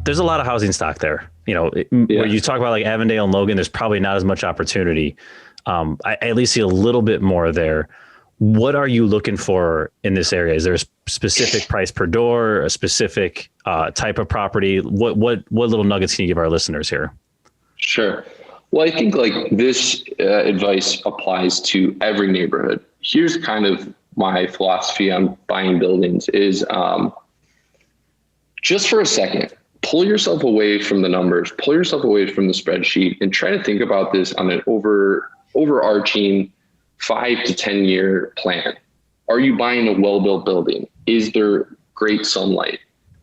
there's a lot of housing stock there. Where you talk about like Avondale and Logan, there's probably not as much opportunity. I at least see a little bit more there. What are you looking for in this area? Is there a specific price per door, a specific type of property? What little nuggets can you give our listeners here? Sure. Well, I think like this advice applies to every neighborhood. Here's kind of my philosophy on buying buildings is just for a second, pull yourself away from the numbers, pull yourself away from the spreadsheet, and try to think about this on an overarching 5 to 10 year plan. Are you buying a well-built building? Is there great sunlight?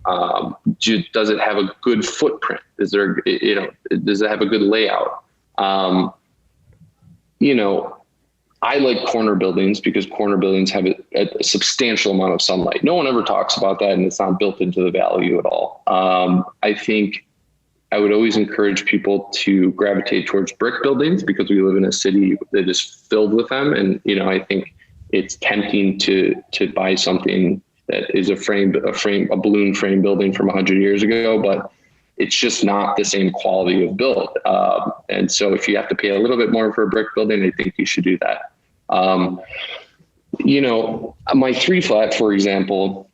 Does it have a good footprint? Does it have a good layout? I like corner buildings because corner buildings have a substantial amount of sunlight. No one ever talks about that, and it's not built into the value at all. I think I would always encourage people to gravitate towards brick buildings because we live in a city that is filled with them. And, I think it's tempting to buy something that is a balloon frame building from 100 years ago, but it's just not the same quality of build. And so if you have to pay a little bit more for a brick building, I think you should do that. My 3-flat, for example,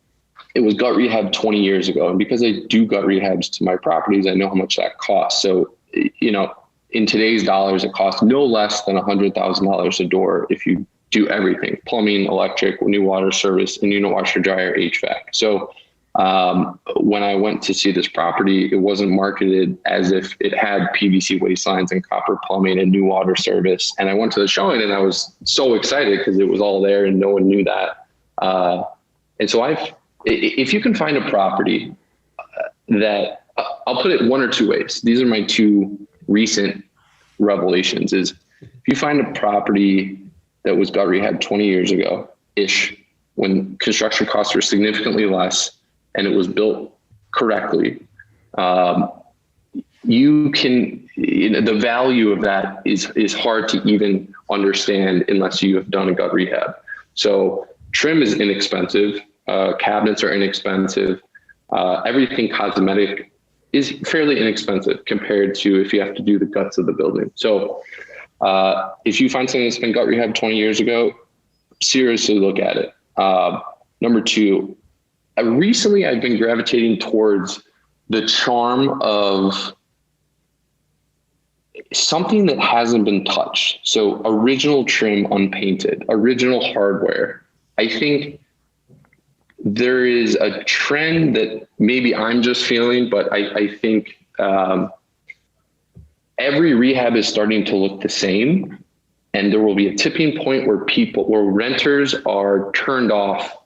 it was gut rehab 20 years ago. And because I do gut rehabs to my properties, I know how much that costs. So, in today's dollars, it costs no less than $100,000 a door if you do everything: plumbing, electric, new water service, and unit washer, dryer, HVAC. So when I went to see this property, it wasn't marketed as if it had PVC waste lines and copper plumbing and new water service. And I went to the showing and I was so excited because it was all there and no one knew that. And so if you can find a property that I'll put it one or two ways. These are my two recent revelations is if you find a property that was gut rehab 20 years ago ish, when construction costs were significantly less and it was built correctly, the value of that is hard to even understand unless you have done a gut rehab. So trim is inexpensive. Cabinets are inexpensive. Everything cosmetic is fairly inexpensive compared to if you have to do the guts of the building. So if you find something that's been gut rehab 20 years ago, seriously look at it. Number two, recently I've been gravitating towards the charm of something that hasn't been touched. So original trim, unpainted, original hardware. I think there is a trend that maybe I'm just feeling, but I think every rehab is starting to look the same, and there will be a tipping point where renters are turned off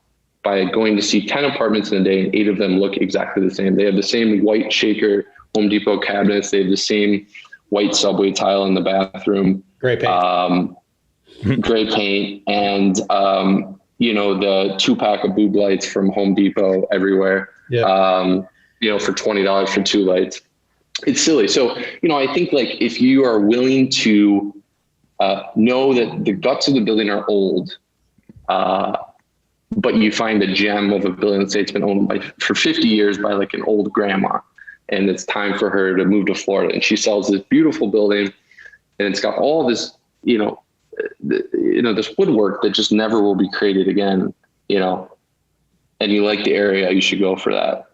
by going to see 10 apartments in a day and 8 of them look exactly the same. They have the same white shaker Home Depot cabinets. They have the same white subway tile in the bathroom. Gray paint. Gray paint. And, the 2-pack of boob lights from Home Depot everywhere, for $20 for 2 lights. It's silly. So, I think like if you are willing to know that the guts of the building are old, but you find a gem of a building, let's say it's been owned for 50 years by like an old grandma, and it's time for her to move to Florida, and she sells this beautiful building, and it's got all this, this woodwork that just never will be created again, and you like the area, you should go for that.